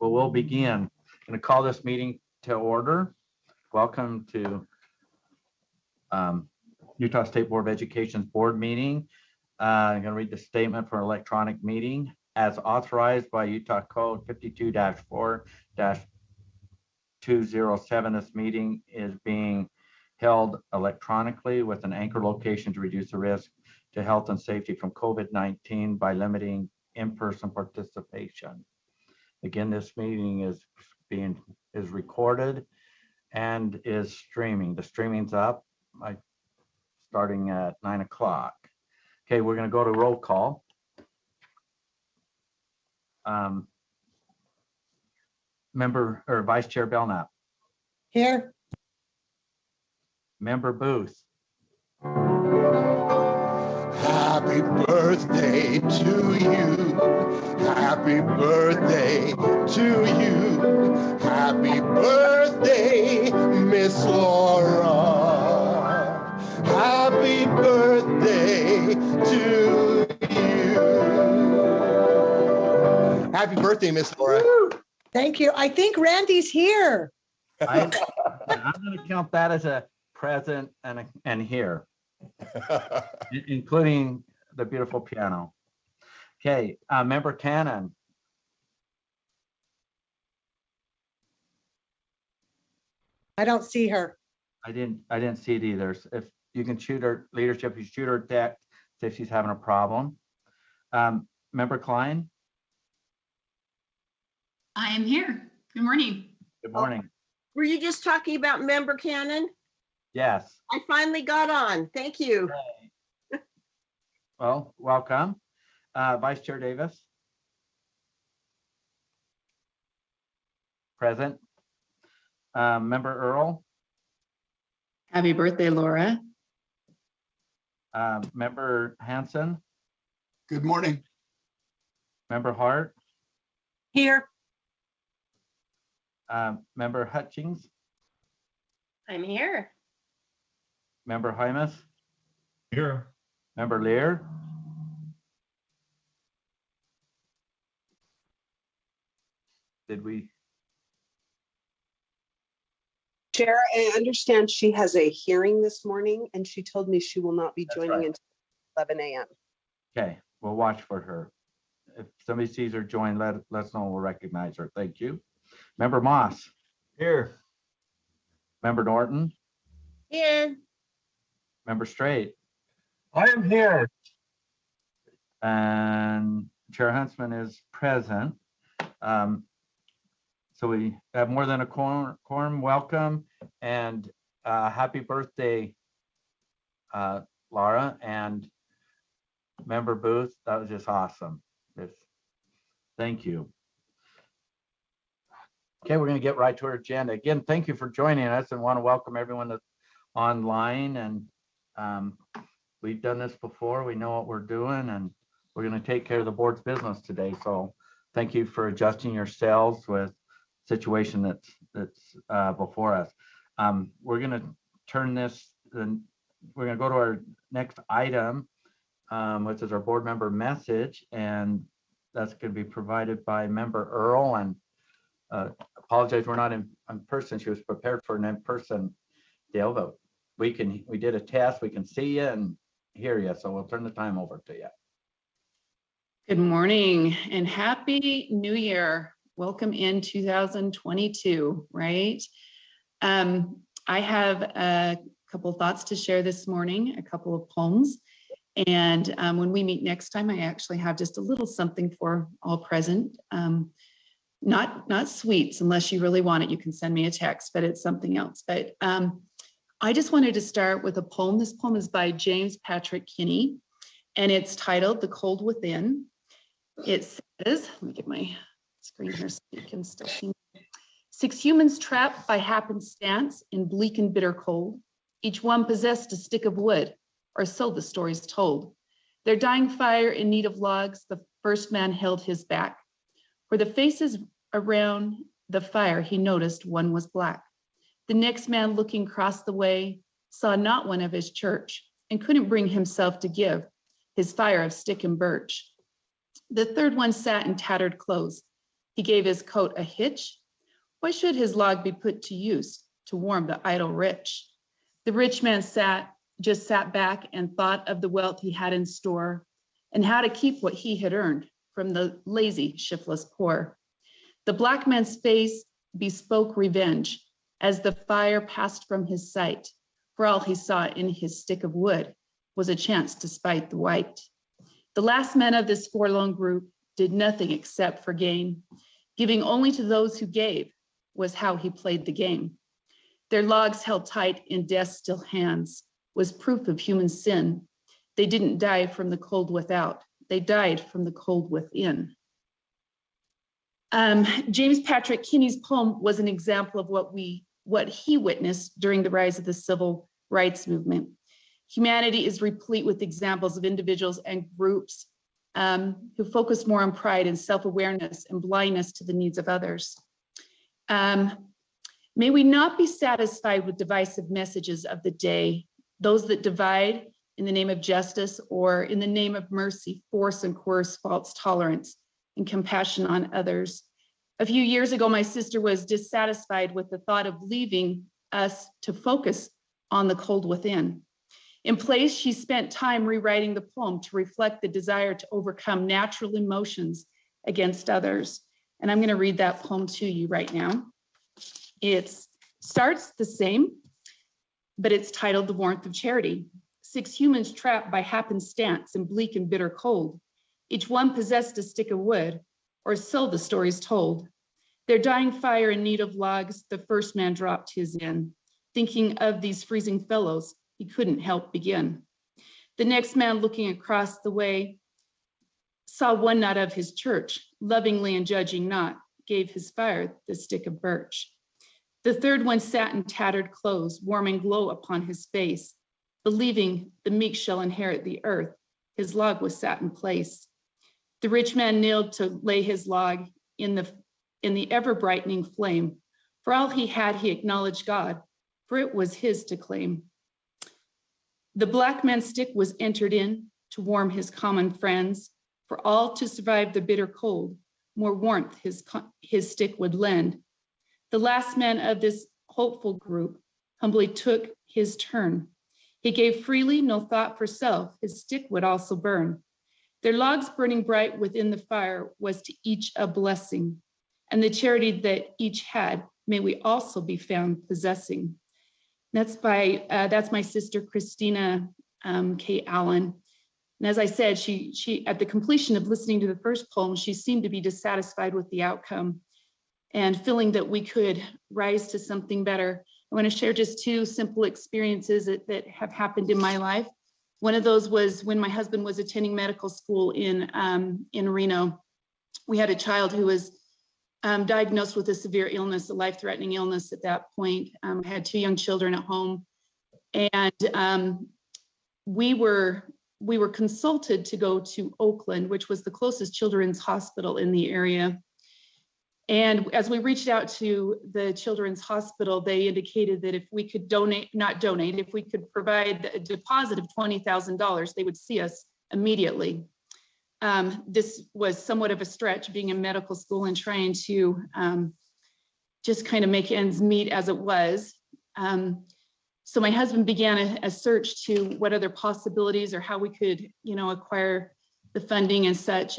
Well, we'll begin. I'm going to call this meeting to order. Welcome to Utah State Board of Education's board meeting. I'm going to read the statement for electronic meeting. As authorized by Utah Code 52-4-207, this meeting is being held electronically with an anchor location to reduce the risk to health and safety from COVID-19 by limiting in-person participation. Again, this meeting is recorded and is streaming. The streaming's up starting at 9 o'clock. Okay, we're going to go to roll call. Member or Vice Chair Belknap. Here. Member Booth. Happy birthday to you. Happy birthday to you. Happy birthday, Miss Laura. Happy birthday to you. Happy birthday, Miss Laura. Thank you. I think Randy's here. I'm going to count that as a present and here, including the beautiful piano. Okay, Member Cannon. I don't see her. I didn't see it either. So if you can shoot her leadership, you shoot her text, see if she's having a problem. Member Klein. I am here. Good morning. Good morning. Were you just talking about Member Cannon? Yes. I finally got on. Thank you. Well, welcome. Vice Chair Davis. Present. Member Earl. Happy birthday, Laura. Member Hanson. Good morning. Member Hart. Here. Member Hutchings. I'm here. Member Hymas. Here. Member Lear. Did we? Chair, I understand she has a hearing this morning and she told me she will not be That's joining right. until 11 a.m. Okay, we'll watch for her. If somebody sees her join, let us know. We'll recognize her. Thank you. Member Moss. Here. Member Norton. Here. Member Straight. I am here. And Chair Huntsman is present. So we have more than a quorum. Welcome and happy birthday, Laura and Member Booth. That was just awesome. Thank you. Okay, we're going to get right to our agenda. Again, thank you for joining us and want to welcome everyone that's online. And we've done this before. We know what we're doing and we're going to take care of the board's business today. So thank you for adjusting yourselves with situation that's before us. We're going to turn this, and we're going to go to our next item, which is our board member message, and that's going to be provided by Member Earl. And apologize, we're not in person. She was prepared for an in-person deal, but we did a test. We can see you and hear you, so we'll turn the time over to you. Good morning and happy new year. Welcome in 2022, right? I have a couple of thoughts to share this morning, a couple of poems. And when we meet next time, I actually have just a little something for all present. Not sweets, unless you really want it, you can send me a text, but it's something else. But I just wanted to start with a poem. This poem is by James Patrick Kinney, and it's titled The Cold Within. It says, let me get my screen here so you can still see me. 6 humans trapped by happenstance in bleak and bitter cold. Each one possessed a stick of wood, or so the story's told. Their dying fire in need of logs, the first man held his back. For the faces around the fire, he noticed one was black. The next man, looking across the way, saw not one of his church and couldn't bring himself to give his fire of stick and birch. The third one sat in tattered clothes, He gave his coat a hitch. Why should his log be put to use to warm the idle rich? The rich man just sat back and thought of the wealth he had in store and how to keep what he had earned from the lazy, shiftless poor. The black man's face bespoke revenge as the fire passed from his sight, for all he saw in his stick of wood was a chance to spite the white. The last man of this forlorn group did nothing except for gain. Giving only to those who gave was how he played the game. Their logs held tight in death's still hands was proof of human sin. They didn't die from the cold without. They died from the cold within. James Patrick Kinney's poem was an example of what he witnessed during the rise of the civil rights movement. Humanity is replete with examples of individuals and groups who focus more on pride and self-awareness and blindness to the needs of others. May we not be satisfied with divisive messages of the day, those that divide in the name of justice or in the name of mercy, force and coerce false tolerance and compassion on others. A few years ago, my sister was dissatisfied with the thought of leaving us to focus on the cold within. In place, she spent time rewriting the poem to reflect the desire to overcome natural emotions against others. And I'm going to read that poem to you right now. It starts the same, but it's titled The Warmth of Charity. 6 humans trapped by happenstance in bleak and bitter cold. Each one possessed a stick of wood, or so the story's told. Their dying fire in need of logs, the first man dropped his in. Thinking of these freezing fellows, he couldn't help begin. The next man looking across the way saw one not of his church, lovingly and judging not, gave his fire the stick of birch. The third one sat in tattered clothes, warm and glow upon his face, believing the meek shall inherit the earth, his log was sat in place. The rich man kneeled to lay his log in the ever-brightening flame. For all he had, he acknowledged God, for it was his to claim. The black man's stick was entered in to warm his common friends, for all to survive the bitter cold, more warmth his stick would lend. The last man of this hopeful group humbly took his turn. He gave freely, no thought for self, his stick would also burn. Their logs burning bright within the fire was to each a blessing, and the charity that each had, may we also be found possessing. That's my sister, Christina K. Allen. And as I said, she at the completion of listening to the first poem, she seemed to be dissatisfied with the outcome and feeling that we could rise to something better. I want to share just 2 simple experiences that have happened in my life. One of those was when my husband was attending medical school in Reno. We had a child who was diagnosed with a severe illness, a life-threatening illness at that point. I had 2 young children at home, and we were consulted to go to Oakland, which was the closest children's hospital in the area. And as we reached out to the children's hospital, they indicated that if we could if we could provide a deposit of $20,000, they would see us immediately. This was somewhat of a stretch, being in medical school and trying to just kind of make ends meet as it was. So my husband began a search to what other possibilities or how we could, acquire the funding and such.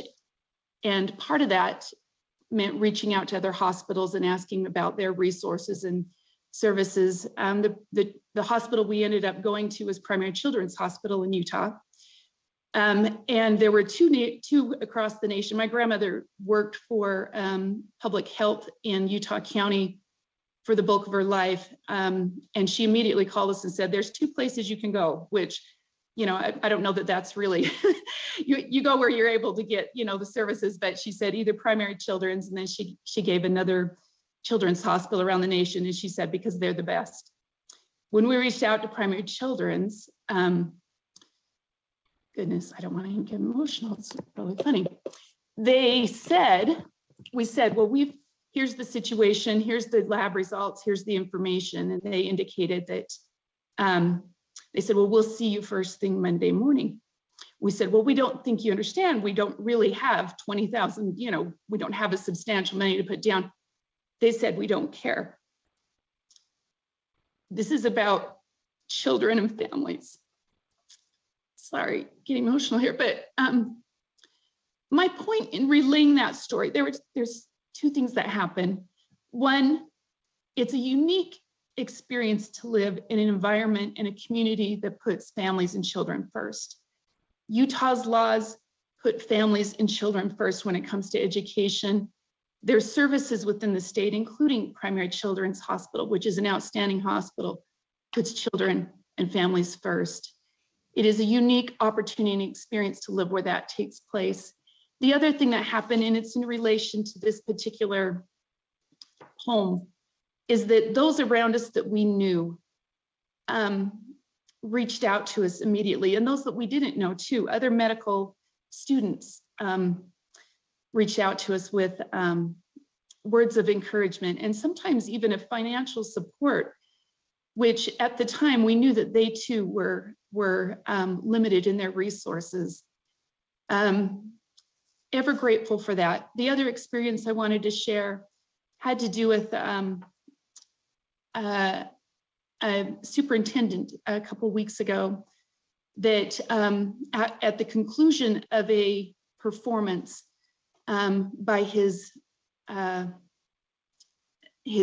And part of that meant reaching out to other hospitals and asking about their resources and services. The hospital we ended up going to was Primary Children's Hospital in Utah. And there were two across the nation. My grandmother worked for public health in Utah County for the bulk of her life. And she immediately called us and said, there's 2 places you can go, which, I don't know that that's really, you go where you're able to get, the services, but she said either Primary Children's, and then she gave another children's hospital around the nation. And she said, because they're the best. When we reached out to Primary Children's, goodness, I don't want to get emotional. It's really funny. We said, well, here's the situation, here's the lab results, here's the information. And they indicated that, they said, well, we'll see you first thing Monday morning. we said, well, we don't think you understand. We don't really have 20,000, we don't have a substantial money to put down. They said, we don't care. This is about children and families. Sorry, getting emotional here, but my point in relaying that story, there's two things that happen. One, it's a unique experience to live in an environment and a community that puts families and children first. Utah's laws put families and children first when it comes to education. There's services within the state, including Primary Children's Hospital, which is an outstanding hospital, puts children and families first. It is a unique opportunity and experience to live where that takes place. The other thing that happened, and it's in relation to this particular home, is that those around us that we knew reached out to us immediately, and those that we didn't know too. Other medical students reached out to us with words of encouragement and sometimes even a financial support, which at the time we knew that they too were limited in their resources. Ever grateful for that. The other experience I wanted to share had to do with a superintendent a couple weeks ago that at the conclusion of a performance by his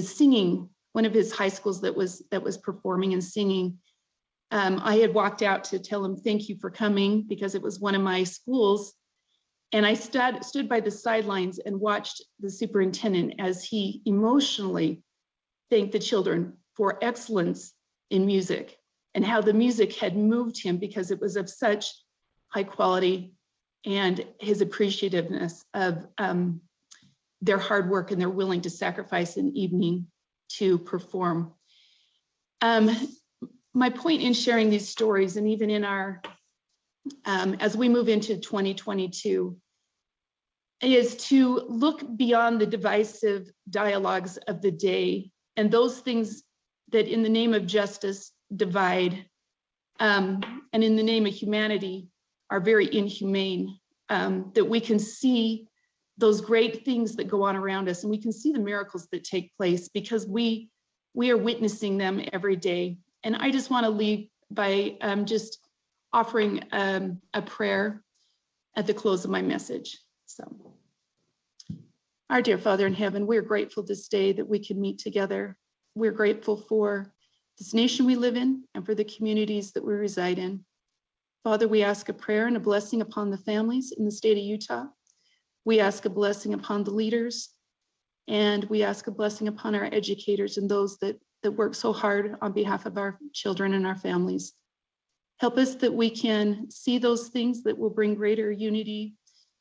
singing, one of his high schools that was performing and singing, I had walked out to tell him thank you for coming because it was one of my schools. And I stood by the sidelines and watched the superintendent as he emotionally thanked the children for excellence in music and how the music had moved him because it was of such high quality, and his appreciativeness of their hard work and their willing to sacrifice an evening to perform. My point in sharing these stories, and even in our, as we move into 2022, is to look beyond the divisive dialogues of the day and those things that in the name of justice divide, and in the name of humanity are very inhumane, that we can see those great things that go on around us, and we can see the miracles that take place because we are witnessing them every day. And I just want to leave by just offering a prayer at the close of my message. So, our dear Father in heaven, we're grateful this day that we can meet together. We're grateful for this nation we live in and for the communities that we reside in. Father, we ask a prayer and a blessing upon the families in the state of Utah. We ask a blessing upon the leaders, and we ask a blessing upon our educators and those that work so hard on behalf of our children and our families. Help us that we can see those things that will bring greater unity,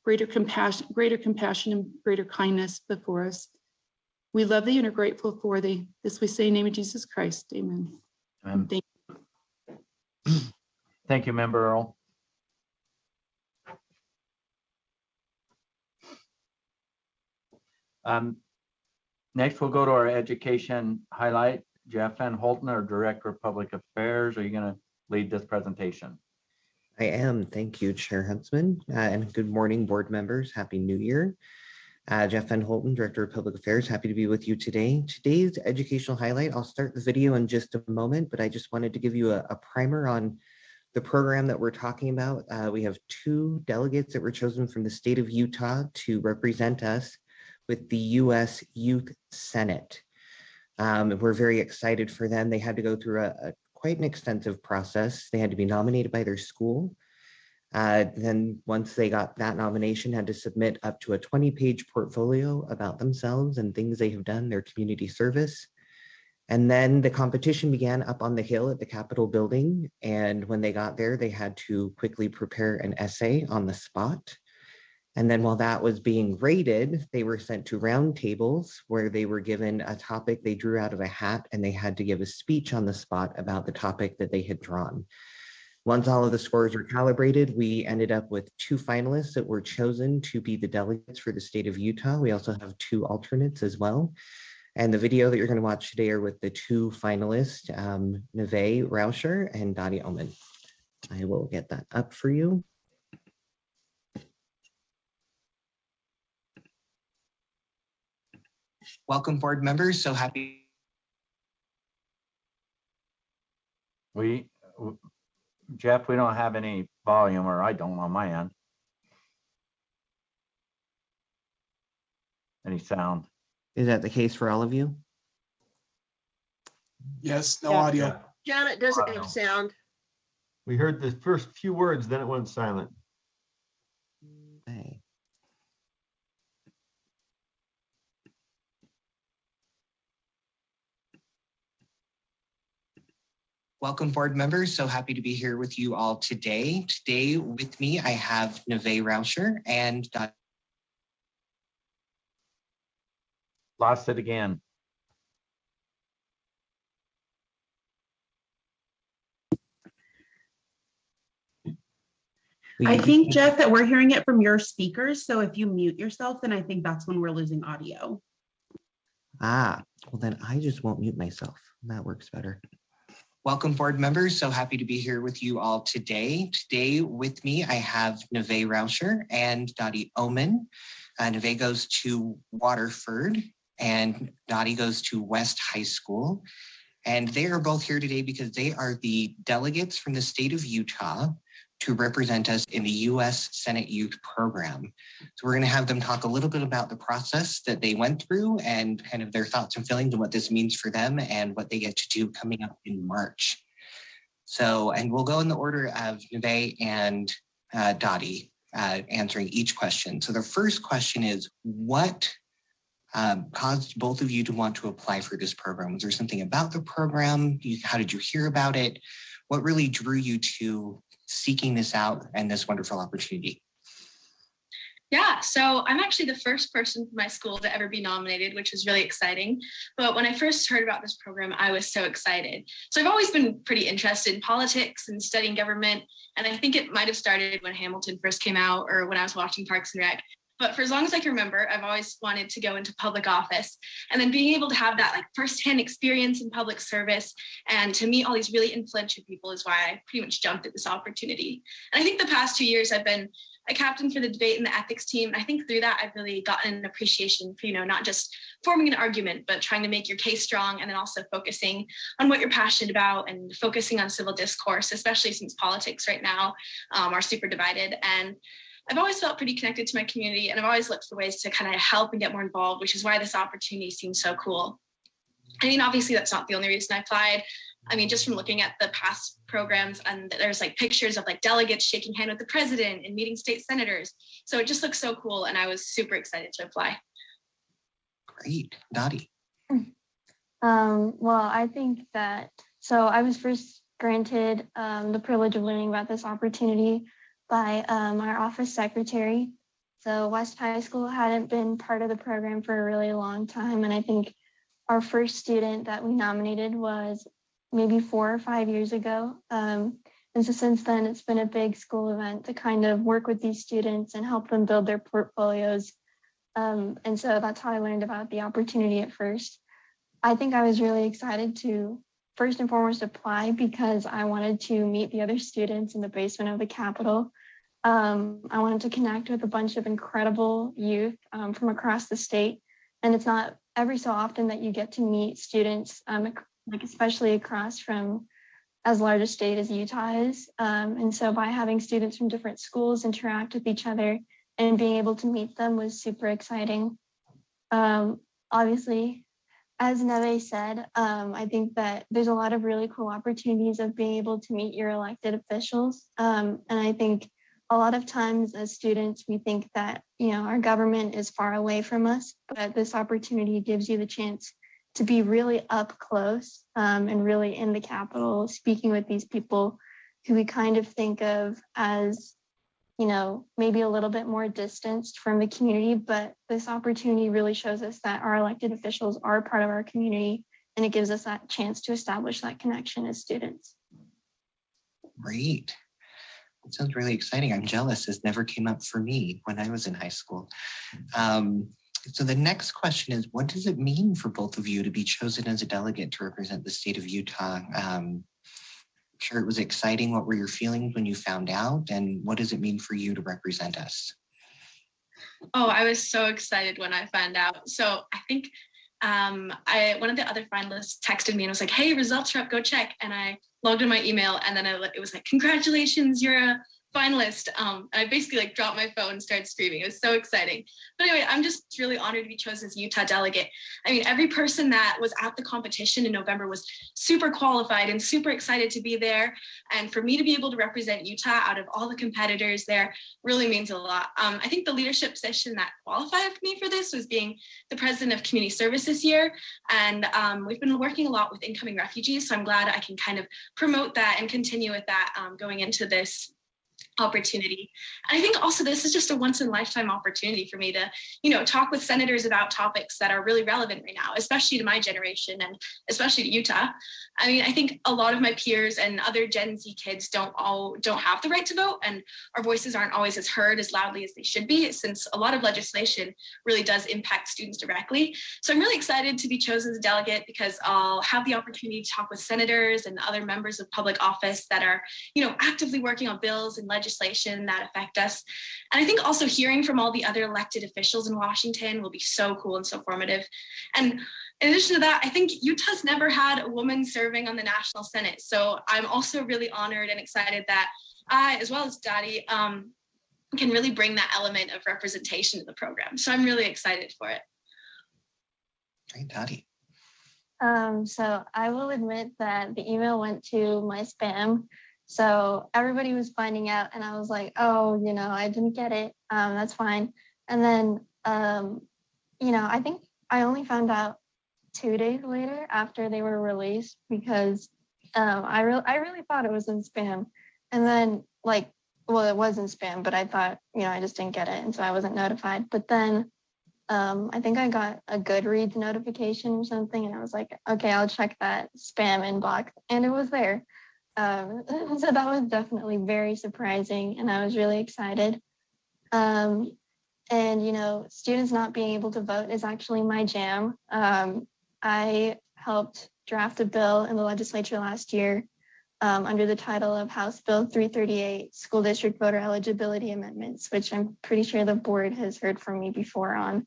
greater compassion and greater kindness before us. We love thee and are grateful for thee. This we say in the name of Jesus Christ. Amen. Thank you. Thank you, Member Earl. Next, we'll go to our education highlight. Jeff Van Holten, our Director of Public Affairs. Are you going to lead this presentation? I am. Thank you, Chair Huntsman, and good morning, board members. Happy New Year. Jeff Van Holten, Director of Public Affairs. Happy to be with you today. Today's educational highlight, I'll start the video in just a moment, but I just wanted to give you a primer on the program that we're talking about. We have 2 delegates that were chosen from the state of Utah to represent us with the U.S. Youth Senate. We're very excited for them. They had to go through quite an extensive process. They had to be nominated by their school. Then once they got that nomination, had to submit up to a 20-page portfolio about themselves and things they have done, their community service. And then the competition began up on the hill at the Capitol building. And when they got there, they had to quickly prepare an essay on the spot. And then while that was being rated, they were sent to round tables where they were given a topic they drew out of a hat, and they had to give a speech on the spot about the topic that they had drawn. Once all of the scores were calibrated, we ended up with 2 finalists that were chosen to be the delegates for the state of Utah. We also have 2 alternates as well. And the video that you're going to watch today are with the 2 finalists, Neve Rauscher and Dottie Oman. I will get that up for you. Welcome, board members. So happy. Jeff, we don't have any volume, or I don't on my end. Any sound? Is that the case for all of you? Yes, no Yeah. audio. Janet doesn't Audio. have sound. We heard the first few words, then it went silent. Okay. Welcome, board members. So happy to be here with you all today. Today with me, I have Neve Rauscher and Lost it again. I think, Jeff, that we're hearing it from your speakers. So if you mute yourself, then I think that's when we're losing audio. well then I just won't mute myself. That works better. Welcome, board members. So happy to be here with you all today. Today with me, I have Neve Rauscher and Dottie Oman. Neve goes to Waterford and Dottie goes to West High School. And they are both here today because they are the delegates from the state of Utah to represent us in the U.S. Senate Youth Program. So we're going to have them talk a little bit about the process that they went through and kind of their thoughts and feelings and what this means for them and what they get to do coming up in March. So, and we'll go in the order of Neve and Dottie answering each question. So the first question is, what caused both of you to want to apply for this program? Was there something about the program? How did you hear about it? What really drew you to seeking this out and this wonderful opportunity? Yeah, so I'm actually the first person from my school to ever be nominated, which was really exciting. But when I first heard about this program, I was so excited. So I've always been pretty interested in politics and studying government. And I think it might have started when Hamilton first came out or when I was watching Parks and Rec. But for as long as I can remember, I've always wanted to go into public office. And then being able to have that like firsthand experience in public service and to meet all these really influential people is why I pretty much jumped at this opportunity. And I think the past 2 years I've been a captain for the debate and the ethics team. And I think through that, I've really gotten an appreciation for, not just forming an argument, but trying to make your case strong and then also focusing on what you're passionate about and focusing on civil discourse, especially since politics right now are super divided. And I've always felt pretty connected to my community and I've always looked for ways to kind of help and get more involved, which is why this opportunity seems so cool. I mean, obviously that's not the only reason I applied. I mean, just from looking at the past programs and there's like pictures of like delegates shaking hand with the president and meeting state senators. So it just looks so cool. And I was super excited to apply. Great. Dottie. Well, I think that, so I was first granted the privilege of learning about this opportunity by our office secretary. So West High School hadn't been part of the program for a really long time. And I think our first student that we nominated was maybe 4 or 5 years ago. And so since then, it's been a big school event to kind of work with these students and help them build their portfolios. And so that's how I learned about the opportunity at first. I think I was really excited to first and foremost apply because I wanted to meet the other students in the basement of the Capitol. I wanted to connect with a bunch of incredible youth from across the state. And it's not every so often that you get to meet students, like especially across from as large a state as Utah is. And so by having students from different schools interact with each other and being able to meet them was super exciting. Obviously, as Neve said, I think that there's a lot of really cool opportunities of being able to meet your elected officials. And I think a lot of times as students, we think that, our government is far away from us, but this opportunity gives you the chance to be really up close and really in the Capitol, speaking with these people who we kind of think of as, maybe a little bit more distanced from the community, but this opportunity really shows us that our elected officials are part of our community, and it gives us that chance to establish that connection as students. Great. That sounds really exciting. I'm jealous. This never came up for me when I was in high school. So the next question is, what does it mean for both of you to be chosen as a delegate to represent the state of Utah? I'm sure it was exciting. What were your feelings when you found out? And what does it mean for you to represent us? Oh, I was so excited when I found out. So I think one of the other finalists texted me and was like, hey, results are up, go check. And I logged in my email, and then it was like, congratulations, you're a finalist. I basically like dropped my phone and started screaming. It was so exciting. But anyway, I'm just really honored to be chosen as Utah delegate. I mean, every person that was at the competition in November was super qualified and super excited to be there. And for me to be able to represent Utah out of all the competitors there really means a lot. I think the leadership position that qualified me for this was being the president of community service this year. And we've been working a lot with incoming refugees. So I'm glad I can kind of promote that and continue with that going into this opportunity. And I think also this is just a once in a lifetime opportunity for me to, talk with senators about topics that are really relevant right now, especially to my generation and especially to Utah. I mean, I think a lot of my peers and other Gen Z kids don't have the right to vote, and our voices aren't always as heard as loudly as they should be, since a lot of legislation really does impact students directly. So I'm really excited to be chosen as a delegate because I'll have the opportunity to talk with senators and other members of public office that are, actively working on bills and legislation that affect us. And I think also hearing from all the other elected officials in Washington will be so cool and so formative. And in addition to that, I think Utah's never had a woman serving on the National Senate. So I'm also really honored and excited that I, as well as Daddy, can really bring that element of representation to the program. So I'm really excited for it. Great, Daddy. So I will admit that the email went to my spam. So everybody was finding out, and I was like, oh, I didn't get it. That's fine. And then, I think I only found out 2 days later after they were released, because I really thought it was in spam. And then it was in spam, but I thought, I just didn't get it. And so I wasn't notified. But then I think I got a Goodreads notification or something. And I was like, okay, I'll check that spam inbox. And it was there. So that was definitely very surprising. And I was really excited. And, students not being able to vote is actually my jam. I helped draft a bill in the legislature last year under the title of House Bill 338, School District Voter Eligibility Amendments, which I'm pretty sure the board has heard from me before on,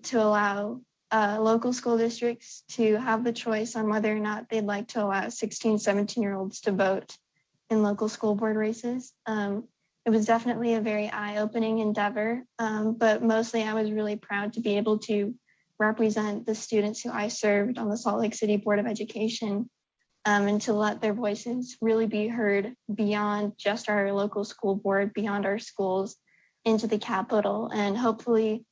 to allow local school districts to have the choice on whether or not they'd like to allow 16, 17-year-olds to vote in local school board races. It was definitely a very eye-opening endeavor, but mostly I was really proud to be able to represent the students who I served on the Salt Lake City Board of Education, and to let their voices really be heard beyond just our local school board, beyond our schools, into the Capitol. And hopefully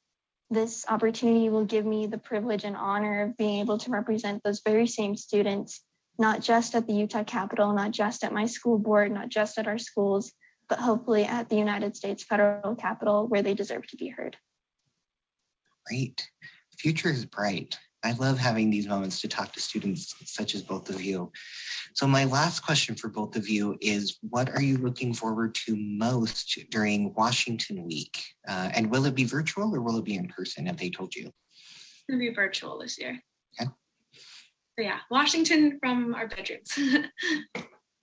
this opportunity will give me the privilege and honor of being able to represent those very same students, not just at the Utah Capitol, not just at my school board, not just at our schools, but hopefully at the United States federal Capitol, where they deserve to be heard. Great. Future is bright. I love having these moments to talk to students such as both of you. So my last question for both of you is, what are you looking forward to most during Washington Week? And will it be virtual or will it be in person? Have they told you? It's going to be virtual this year. Okay. So yeah, Washington from our bedrooms.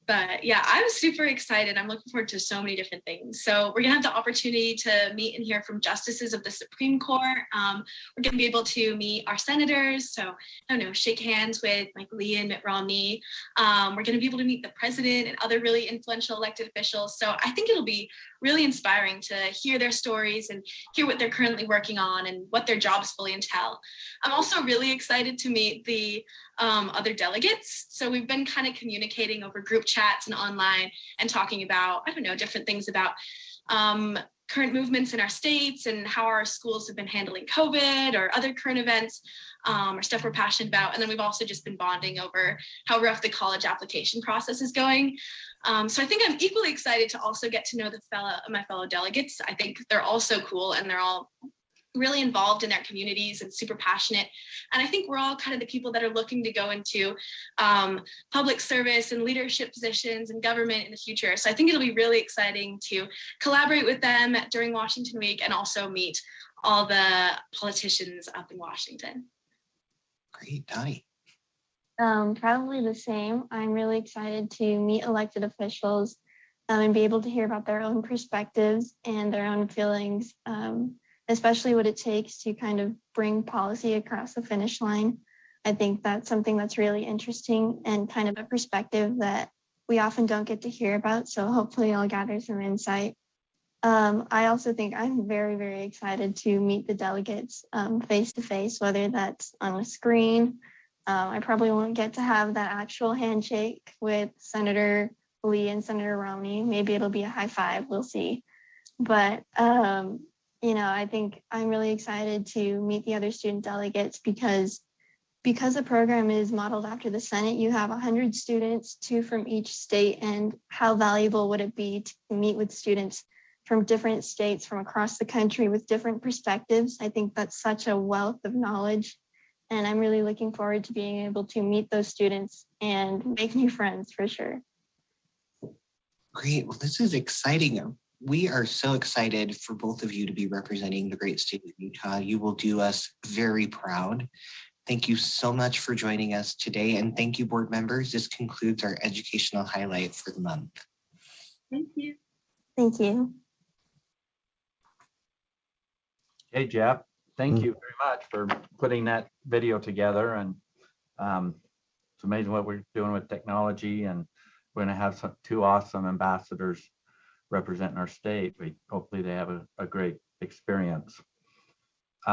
But yeah, I'm super excited. I'm looking forward to so many different things. So we're gonna have the opportunity to meet and hear from justices of the Supreme Court. We're gonna be able to meet our senators. So I don't know, shake hands with Mike Lee and Mitt Romney. We're gonna be able to meet the president and other really influential elected officials. So I think it'll be really inspiring to hear their stories and hear what they're currently working on and what their jobs fully entail. I'm also really excited to meet the other delegates. So we've been kind of communicating over group chats and online and talking about, I don't know, different things about current movements in our states and how our schools have been handling COVID or other current events or stuff we're passionate about. And then we've also just been bonding over how rough the college application process is going. So I think I'm equally excited to also get to know my fellow delegates. I think they're all so cool and they're all really involved in their communities and super passionate. And I think we're all kind of the people that are looking to go into public service and leadership positions and government in the future. So I think it'll be really exciting to collaborate with them during Washington Week and also meet all the politicians up in Washington. Great, Dottie. Probably the same. I'm really excited to meet elected officials and be able to hear about their own perspectives and their own feelings especially what it takes to kind of bring policy across the finish line. I think that's something that's really interesting and kind of a perspective that we often don't get to hear about. So hopefully I'll gather some insight. I also think I'm very, very excited to meet the delegates face to face, whether that's on a screen. I probably won't get to have that actual handshake with Senator Lee and Senator Romney. Maybe it'll be a high five, we'll see. But, I think I'm really excited to meet the other student delegates because the program is modeled after the Senate. You have 100 students, 2 from each state, and how valuable would it be to meet with students from different states from across the country with different perspectives? I think that's such a wealth of knowledge. And I'm really looking forward to being able to meet those students and make new friends for sure. Great. Well, this is exciting. We are so excited for both of you to be representing the great state of Utah. You will do us very proud. Thank you so much for joining us today. And thank you, board members. This concludes our educational highlight for the month. Thank you. Thank you. Hey, Jeff, thank you very much for putting that video together. And it's amazing what we're doing with technology, and we're going to have 2 awesome ambassadors representing our state. Hopefully they have a great experience.